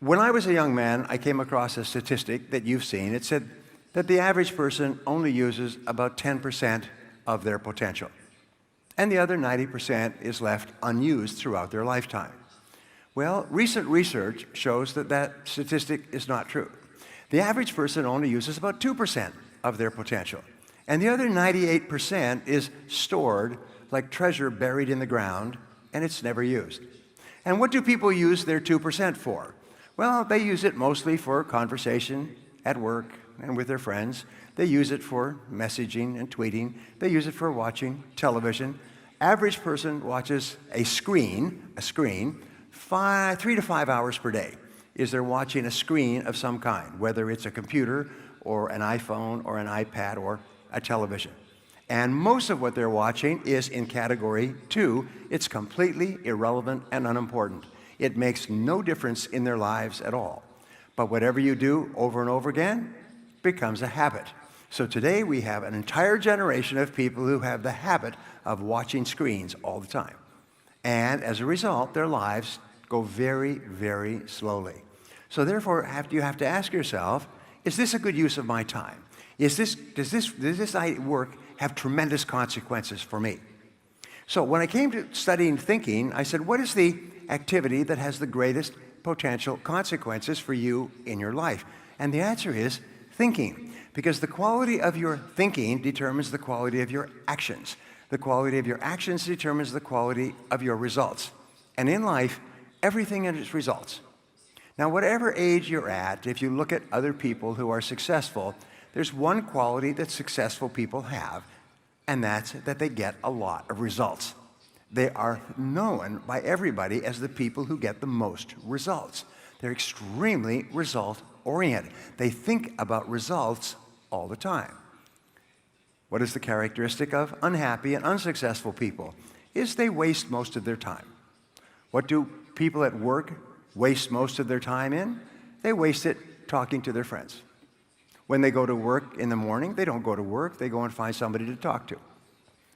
When I was a young man, I came across a statistic that you've seen. It said that the average person only uses about 10% of their potential, and the other 90% is left unused throughout their lifetime. Well, recent research shows that that statistic is not true. The average person only uses about 2% of their potential, and the other 98% is stored like treasure buried in the ground, and it's never used. And what do people use their 2% for? Well, they use it mostly for conversation at work and with their friends. They use it for messaging and tweeting. They use it for watching television. Average person watches a screen, 3 to 5 hours per day. Is they're watching a screen of some kind, whether it's a computer or an iPhone or an iPad or a television. And most of what they're watching is in category 2. It's completely irrelevant and unimportant. It makes no difference in their lives at all. But whatever you do over and over again becomes a habit. So today we have an entire generation of people who have the habit of watching screens all the time. And as a result, their lives go very, very slowly. So therefore, you have to ask yourself, is this a good use of my time? Does this work have tremendous consequences for me? So when I came to studying thinking, I said, what is the activity that has the greatest potential consequences for you in your life? And the answer is thinking, because the quality of your thinking determines the quality of your actions. The quality of your actions determines the quality of your results. And in life, everything is results. Now, whatever age you're at, if you look at other people who are successful, there's one quality that successful people have, and that's that they get a lot of results. They are known by everybody as the people who get the most results. They're extremely result-oriented. They think about results all the time. What is the characteristic of unhappy and unsuccessful people? Is they waste most of their time. What do people at work waste most of their time in? They waste it talking to their friends. When they go to work in the morning, they don't go to work, they go and find somebody to talk to.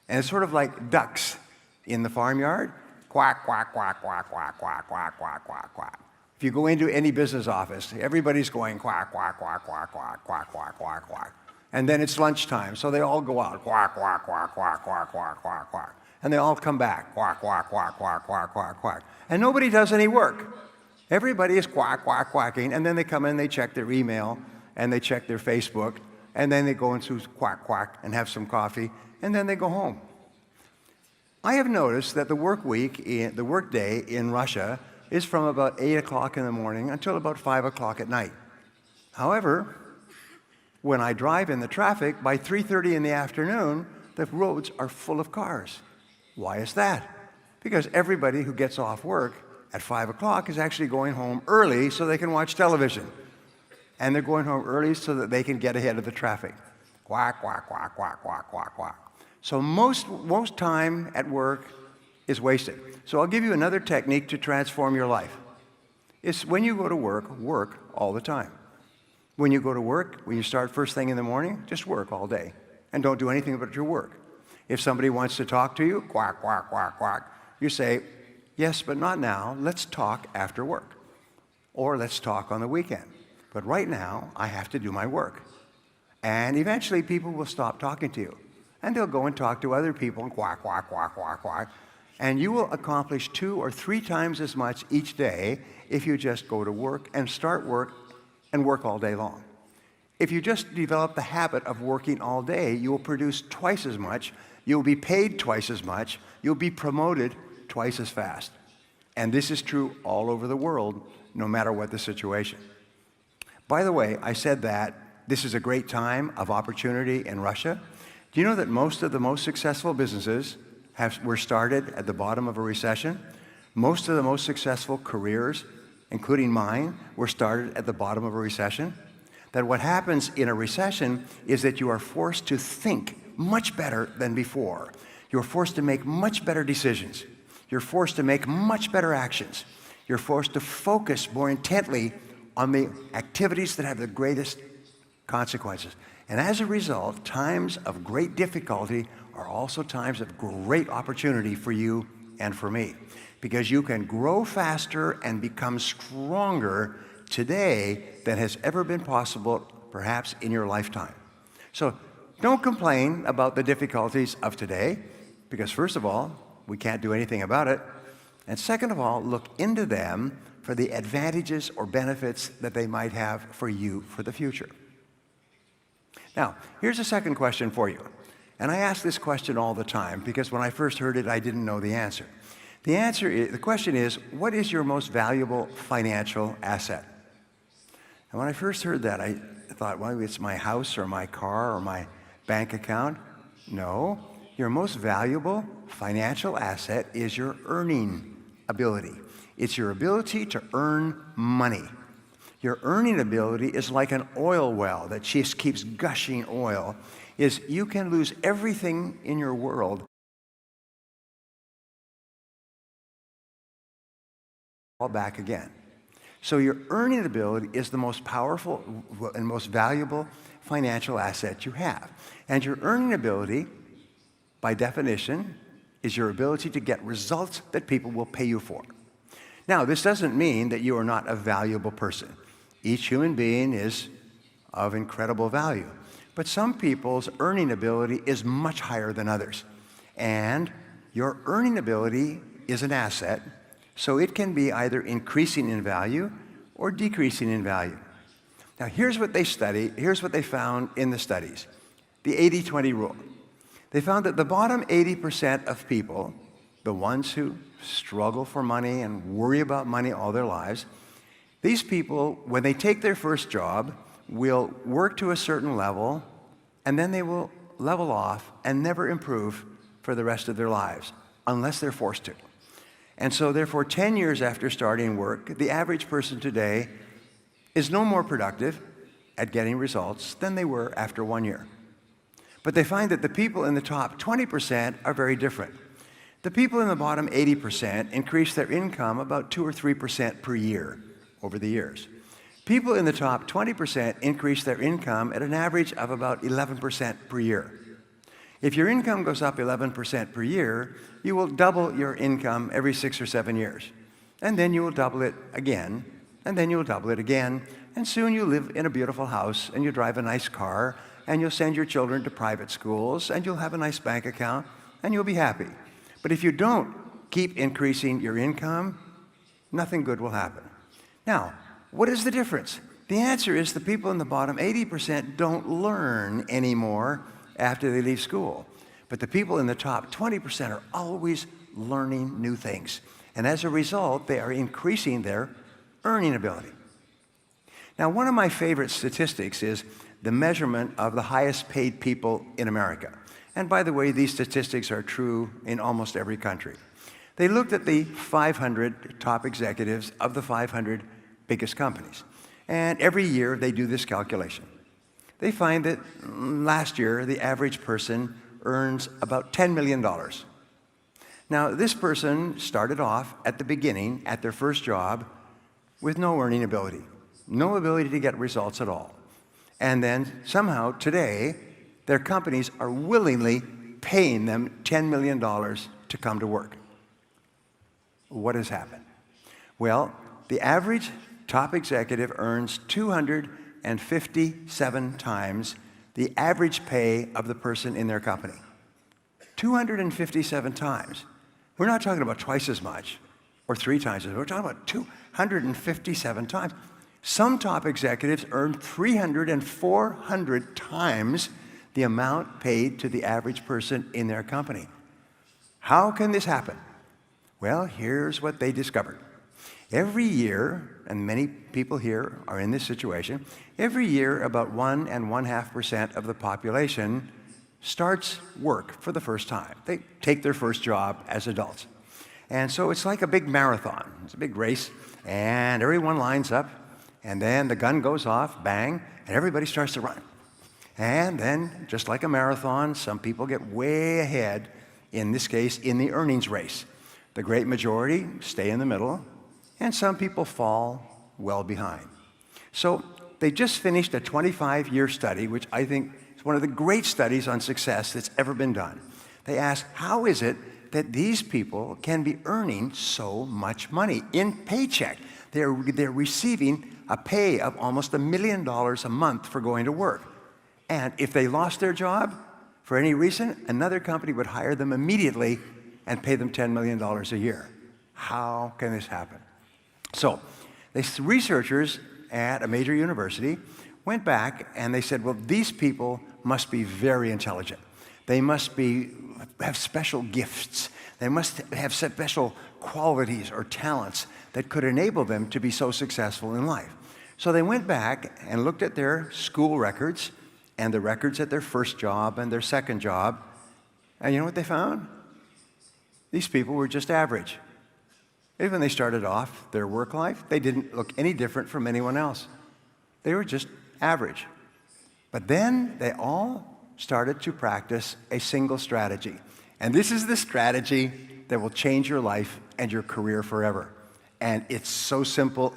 And it's sort of like ducks in the farmyard. Quack, quack, quack, quack, quack, quack, quack, quack, quack, quack. If you go into any business office, everybody's going quack, quack, quack, quack, quack, quack, quack, quack, quack. And then it's lunchtime, so they all go out, quack, quack, quack, quack, quack, quack, quack, quack. And they all come back, quack, quack, quack, quack, quack, quack, quack. And nobody does any work. Everybody is quack, quack, quacking, and then they come in, they check their email, and they check their Facebook, and then they go into quack, quack, and have some coffee, and then they go home. I have noticed that the work day in Russia is from about 8 o'clock in the morning until about 5 o'clock at night. However, when I drive in the traffic, by 3:30 in the afternoon, the roads are full of cars. Why is that? Because everybody who gets off work at 5 o'clock is actually going home early so they can watch television. And they're going home early so that they can get ahead of the traffic. Quack, quack, quack, quack, quack, quack, quack. So most time at work is wasted. So I'll give you another technique to transform your life. It's when you go to work all the time. When you go to work, when you start first thing in the morning, just work all day. And don't do anything but your work. If somebody wants to talk to you, quack, quack, quack, quack, you say, yes, but not now. Let's talk after work. Or let's talk on the weekend. But right now, I have to do my work. And eventually, people will stop talking to you. And they'll go and talk to other people and quack, quack, quack, quack, quack. And you will accomplish 2 or 3 times as much each day if you just go to work and start work and work all day long. If you just develop the habit of working all day, you will produce twice as much, you'll be paid twice as much, you'll be promoted twice as fast. And this is true all over the world, no matter what the situation. By the way, I said that this is a great time of opportunity in Russia. Do you know that most of the most successful businesses were started at the bottom of a recession? Most of the most successful careers, including mine, were started at the bottom of a recession. That what happens in a recession is that you are forced to think much better than before. You're forced to make much better decisions. You're forced to make much better actions. You're forced to focus more intently on the activities that have the greatest consequences. And as a result, times of great difficulty are also times of great opportunity for you and for me, because you can grow faster and become stronger today than has ever been possible, perhaps in your lifetime. So don't complain about the difficulties of today, because first of all, we can't do anything about it. And second of all, look into them for the advantages or benefits that they might have for you for the future. Now, here's a second question for you. And I ask this question all the time because when I first heard it, I didn't know the answer. The question is, what is your most valuable financial asset? And when I first heard that, I thought, well, it's my house or my car or my bank account. No, your most valuable financial asset is your earning ability. It's your ability to earn money. Your earning ability is like an oil well that just keeps gushing oil. You can lose everything in your world all back again. So your earning ability is the most powerful and most valuable financial asset you have. And your earning ability, by definition, is your ability to get results that people will pay you for. Now, this doesn't mean that you are not a valuable person. Each human being is of incredible value. But some people's earning ability is much higher than others. And your earning ability is an asset, so it can be either increasing in value or decreasing in value. Now, here's what they found in the studies. The 80-20 rule. They found that the bottom 80% of people, the ones who struggle for money and worry about money all their lives, these people, when they take their first job, will work to a certain level, and then they will level off and never improve for the rest of their lives, unless they're forced to. And so therefore, 10 years after starting work, the average person today is no more productive at getting results than they were after 1 year. But they find that the people in the top 20% are very different. The people in the bottom 80% increase their income about 2 or 3% per year over the years. People in the top 20% increase their income at an average of about 11% per year. If your income goes up 11% per year, you will double your income every 6 or 7 years. And then you will double it again, and then you will double it again, and soon you live in a beautiful house, and you drive a nice car, and you'll send your children to private schools, and you'll have a nice bank account, and you'll be happy. But if you don't keep increasing your income, nothing good will happen. Now, what is the difference? The answer is the people in the bottom 80% don't learn anymore after they leave school. But the people in the top 20% are always learning new things. And as a result, they are increasing their earning ability. Now, one of my favorite statistics is the measurement of the highest paid people in America. And by the way, these statistics are true in almost every country. They looked at the 500 top executives of the 500 biggest companies. And every year they do this calculation. They find that last year the average person earns about $10 million. Now, this person started off at the beginning, at their first job, with no earning ability, no ability to get results at all. And then somehow today, their companies are willingly paying them $10 million to come to work. What has happened? Well, the average top executive earns 257 times the average pay of the person in their company. 257 times. We're not talking about twice as much or 3 times as much. We're talking about 257 times. Some top executives earn 300 and 400 times the amount paid to the average person in their company. How can this happen? Well, here's what they discovered. Every year, and many people here are in this situation, every year about 1 1/2% of the population starts work for the first time. They take their first job as adults. And so it's like a big marathon. It's a big race, and everyone lines up, and then the gun goes off, bang, and everybody starts to run. And then, just like a marathon, some people get way ahead, in this case, in the earnings race. The great majority stay in the middle, and some people fall well behind. So they just finished a 25-year study, which I think is one of the great studies on success that's ever been done. They asked, how is it that these people can be earning so much money in paycheck? They're receiving a pay of almost $1 million a month for going to work. And if they lost their job for any reason, another company would hire them immediately and pay them $10 million a year. How can this happen? So, these researchers at a major university went back and they said, well, these people must be very intelligent. They must have special gifts. They must have special qualities or talents that could enable them to be so successful in life. So they went back and looked at their school records and the records at their first job and their second job. And you know what they found? These people were just average. Even when they started off their work life, they didn't look any different from anyone else. They were just average. But then they all started to practice a single strategy. And this is the strategy that will change your life and your career forever. And it's so simple,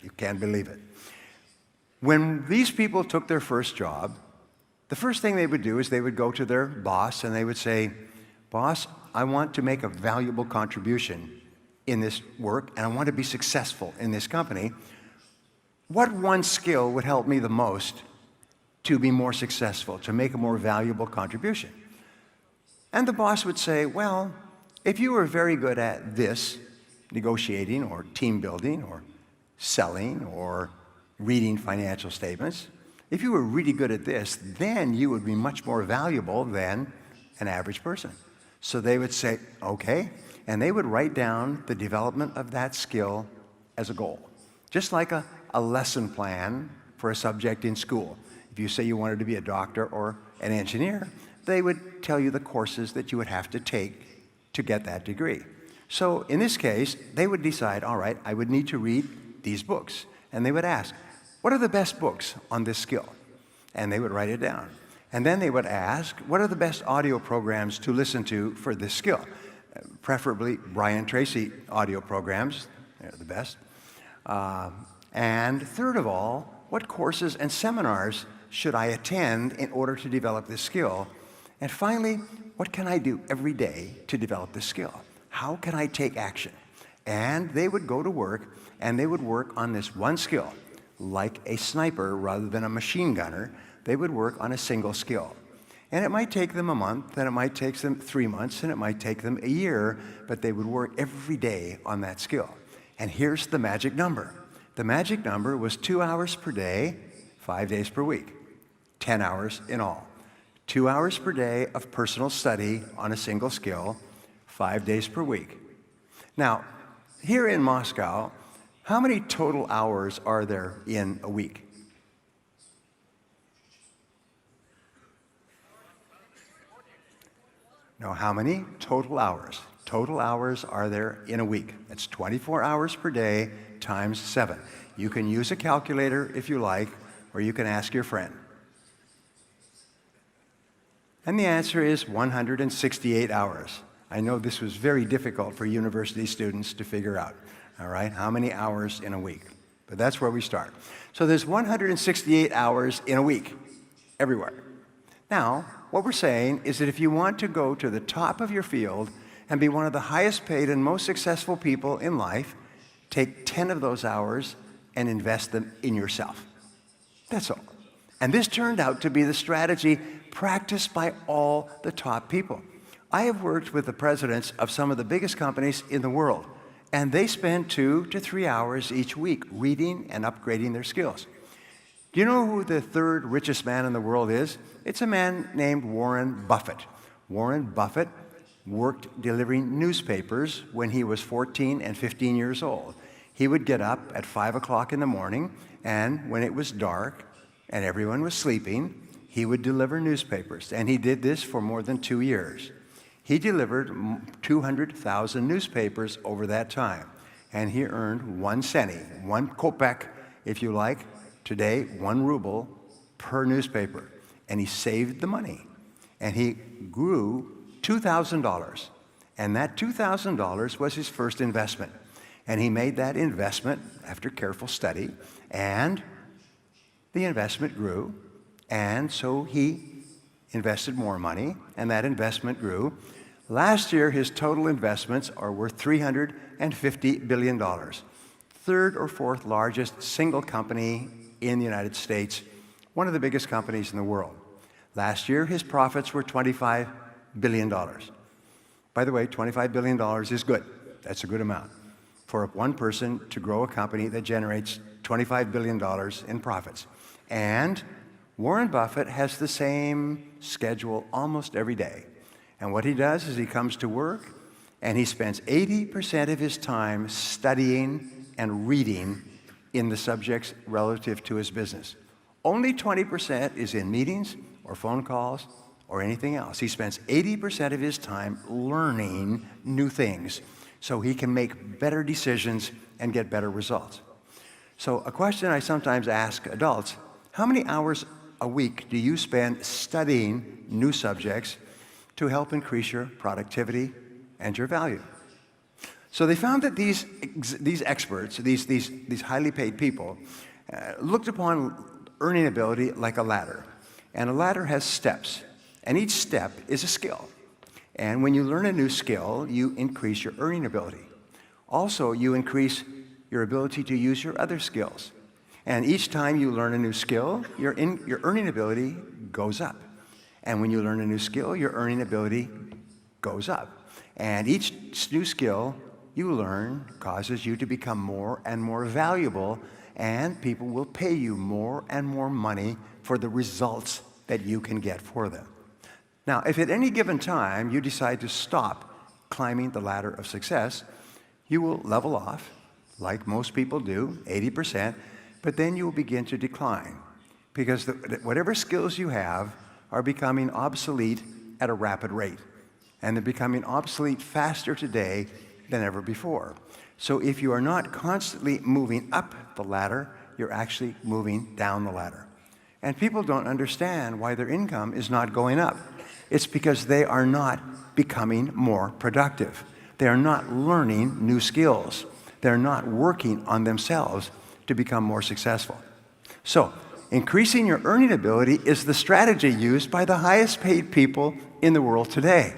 you can't believe it. When these people took their first job, the first thing they would do is they would go to their boss and they would say, boss, I want to make a valuable contribution in this work and I want to be successful in this company. What one skill would help me the most to be more successful, to make a more valuable contribution? And the boss would say, well, if you were very good at this, negotiating or team building or selling or reading financial statements, if you were really good at this, then you would be much more valuable than an average person. So they would say, okay, and they would write down the development of that skill as a goal. Just like a lesson plan for a subject in school. If you say you wanted to be a doctor or an engineer, they would tell you the courses that you would have to take to get that degree. So in this case, they would decide, all right, I would need to read these books. And they would ask, what are the best books on this skill? And they would write it down. And then they would ask, what are the best audio programs to listen to for this skill? Preferably Brian Tracy audio programs, they're the best. And third of all, what courses and seminars should I attend in order to develop this skill? And finally, what can I do every day to develop this skill? How can I take action? And they would go to work, and they would work on this one skill. Like a sniper rather than a machine gunner, they would work on a single skill. And it might take them a month, and it might take them 3 months, and it might take them a year, but they would work every day on that skill. And here's the magic number. The magic number was 2 hours per day, 5 days per week, 10 hours in all. 2 hours per day of personal study on a single skill, 5 days per week. Now, here in Moscow, how many total hours are there in a week? No, how many total hours? Total hours are there in a week. That's 24 hours per day times 7. You can use a calculator if you like, or you can ask your friend. And the answer is 168 hours. I know this was very difficult for university students to figure out, all right, how many hours in a week. But that's where we start. So there's 168 hours in a week, everywhere. Now, what we're saying is that if you want to go to the top of your field and be one of the highest paid and most successful people in life, take 10 of those hours and invest them in yourself. That's all. And this turned out to be the strategy practiced by all the top people. I have worked with the presidents of some of the biggest companies in the world, and they spend 2 to 3 hours each week reading and upgrading their skills. Do you know who the third richest man in the world is? It's a man named Warren Buffett. Warren Buffett worked delivering newspapers when he was 14 and 15 years old. He would get up at 5 o'clock in the morning, and when it was dark and everyone was sleeping, he would deliver newspapers. And he did this for more than 2 years. He delivered 200,000 newspapers over that time. And he earned 1 cent, 1 kopeck, if you like, today, 1 ruble per newspaper. And he saved the money. And he grew $2,000. And that $2,000 was his first investment. And he made that investment after careful study. And the investment grew. And so he invested more money, and that investment grew. Last year, his total investments are worth $350 billion. third or fourth largest single company in the United States, one of the biggest companies in the world. Last year, his profits were $25 billion. By the way, $25 billion is good. That's a good amount for one person to grow a company that generates $25 billion in profits. And Warren Buffett has the same schedule almost every day. And what he does is he comes to work and he spends 80% of his time studying and reading in the subjects relative to his business. Only 20% is in meetings or phone calls or anything else. He spends 80% of his time learning new things so he can make better decisions and get better results. So a question I sometimes ask adults, how many hours a week do you spend studying new subjects to help increase your productivity and your value? So they found that these experts, these highly paid people, looked upon earning ability like a ladder. And a ladder has steps, and each step is a skill. And when you learn a new skill, you increase your earning ability. Also, you increase your ability to use your other skills. And each time you learn a new skill, your earning ability goes up. And when you learn a new skill, your earning ability goes up. And each new skill you learn causes you to become more and more valuable, and people will pay you more and more money for the results that you can get for them. Now, if at any given time you decide to stop climbing the ladder of success, you will level off, like most people do, 80%, but then you will begin to decline because whatever skills you have are becoming obsolete at a rapid rate. And they're becoming obsolete faster today than ever before. So if you are not constantly moving up the ladder, you're actually moving down the ladder. And people don't understand why their income is not going up. It's because they are not becoming more productive. They are not learning new skills. They're not working on themselves to become more successful. So, increasing your earning ability is the strategy used by the highest paid people in the world today.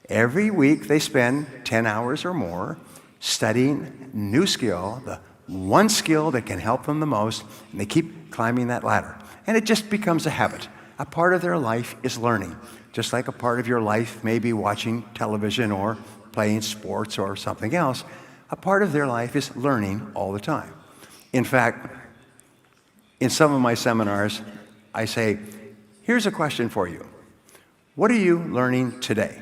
Every week they spend 10 hours or more studying new skill, the one skill that can help them the most, and they keep climbing that ladder. And it just becomes a habit. A part of their life is learning, just like a part of your life may be watching television or playing sports or something else. A part of their life is learning all the time. In fact, in some of my seminars, I say, here's a question for you. What are you learning today?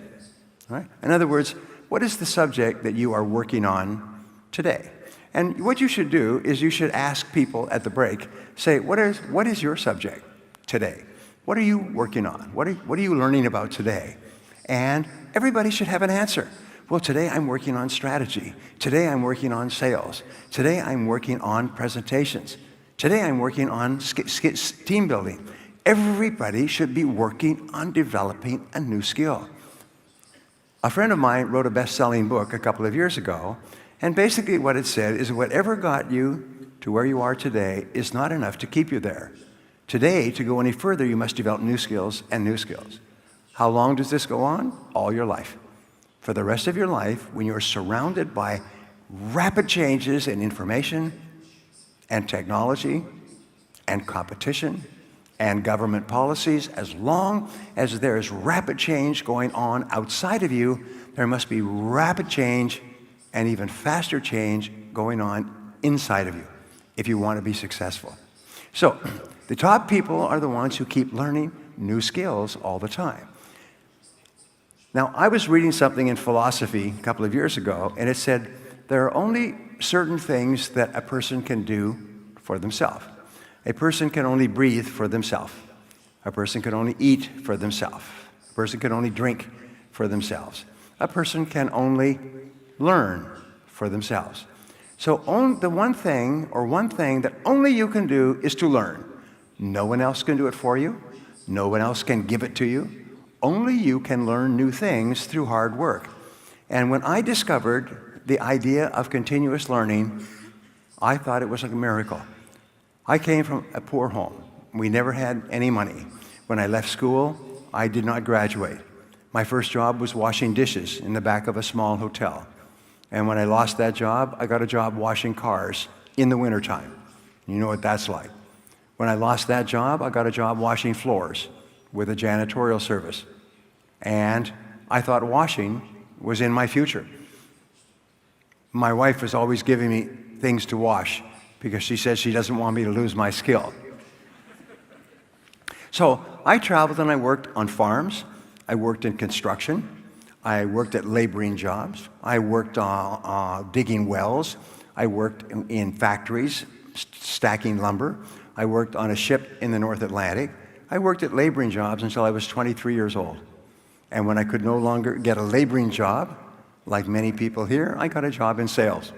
All right? In other words, what is the subject that you are working on today? And what you should do is you should ask people at the break, say, what is your subject today? What are you working on? What are you learning about today? And everybody should have an answer. Well, today I'm working on strategy. Today I'm working on sales. Today I'm working on presentations. Today I'm working on team building. Everybody should be working on developing a new skill. A friend of mine wrote a best-selling book a couple of years ago, and basically what it said is whatever got you to where you are today is not enough to keep you there. Today, to go any further, you must develop new skills and new skills. How long does this go on? All your life. For the rest of your life, when you're surrounded by rapid changes in information and technology and competition and government policies, as long as there is rapid change going on outside of you, there must be rapid change and even faster change going on inside of you if you want to be successful. So, the top people are the ones who keep learning new skills all the time. Now, I was reading something in philosophy a couple of years ago, and it said there are only certain things that a person can do for themselves. A person can only breathe for themselves. A person can only eat for themselves. A person can only drink for themselves. A person can only learn for themselves. So the one thing that only you can do is to learn. No one else can do it for you. No one else can give it to you. Only you can learn new things through hard work. And when I discovered the idea of continuous learning, I thought it was like a miracle. I came from a poor home. We never had any money. When I left school, I did not graduate. My first job was washing dishes in the back of a small hotel. And when I lost that job, I got a job washing cars in the wintertime. You know what that's like. When I lost that job, I got a job washing floors with a janitorial service. And I thought washing was in my future. My wife was always giving me things to wash because she says she doesn't want me to lose my skill. So I traveled and I worked on farms. I worked in construction. I worked at laboring jobs. I worked digging wells. I worked in factories, stacking lumber. I worked on a ship in the North Atlantic. I worked at laboring jobs until I was 23 years old. And when I could no longer get a laboring job, like many people here, I got a job in sales.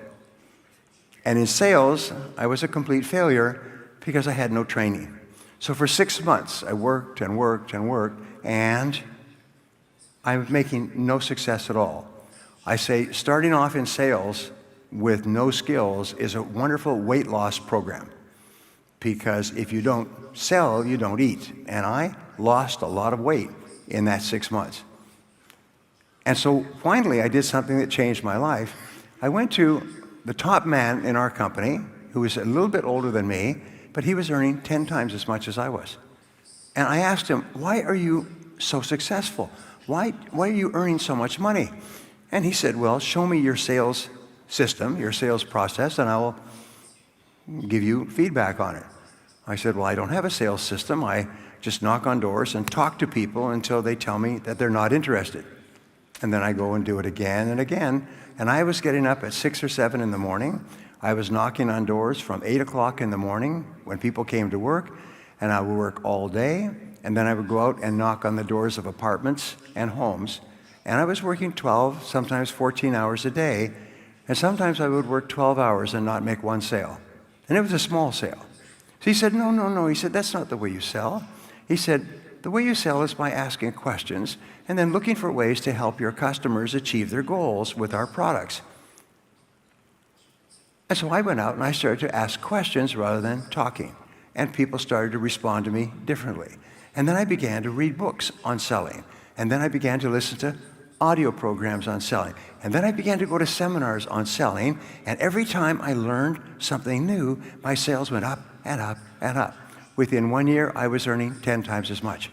And in sales, I was a complete failure because I had no training. So for 6 months, I worked and worked and worked, and I was making no success at all. I say starting off in sales with no skills is a wonderful weight loss program, because if you don't sell, you don't eat. And I lost a lot of weight in that 6 months. And so finally, I did something that changed my life. I went to the top man in our company, who was a little bit older than me, but he was earning 10 times as much as I was. And I asked him, why are you so successful? Why are you earning so much money? And he said, well, show me your sales system, your sales process, and I will give you feedback on it. I said, well, I don't have a sales system. I just knock on doors and talk to people until they tell me that they're not interested. And then I go and do it again and again. And I was getting up at 6 or 7 in the morning. I was knocking on doors from 8 o'clock in the morning when people came to work, and I would work all day. And then I would go out and knock on the doors of apartments and homes. And I was working 12, sometimes 14 hours a day. And sometimes I would work 12 hours and not make one sale. And it was a small sale. So he said, no. He said, that's not the way you sell. He said, the way you sell is by asking questions and then looking for ways to help your customers achieve their goals with our products. And so I went out and I started to ask questions rather than talking. And people started to respond to me differently. And then I began to read books on selling. And then I began to listen to audio programs on selling. And then I began to go to seminars on selling. And every time I learned something new, my sales went up and up and up. Within 1 year, I was earning 10 times as much.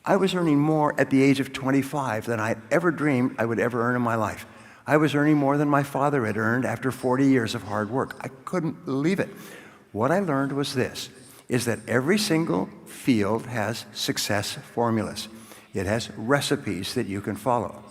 I was earning more at the age of 25 than I ever dreamed I would ever earn in my life. I was earning more than my father had earned after 40 years of hard work. I couldn't believe it. What I learned was this, is that every single field has success formulas. It has recipes that you can follow.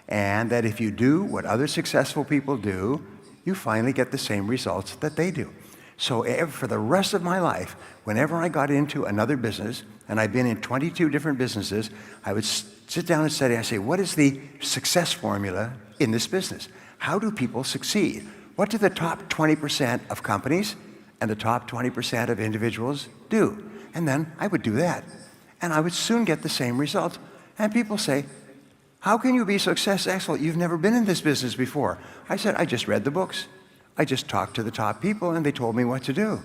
And that if you do what other successful people do, you finally get the same results that they do. So for the rest of my life, whenever I got into another business, and I've been in 22 different businesses, I would sit down and study. I say, what is the success formula in this business? How do people succeed? What do the top 20% of companies and the top 20% of individuals do? And then I would do that. And I would soon get the same results. And people say, how can you be successful? You've never been in this business before. I said, I just read the books. I just talked to the top people and they told me what to do.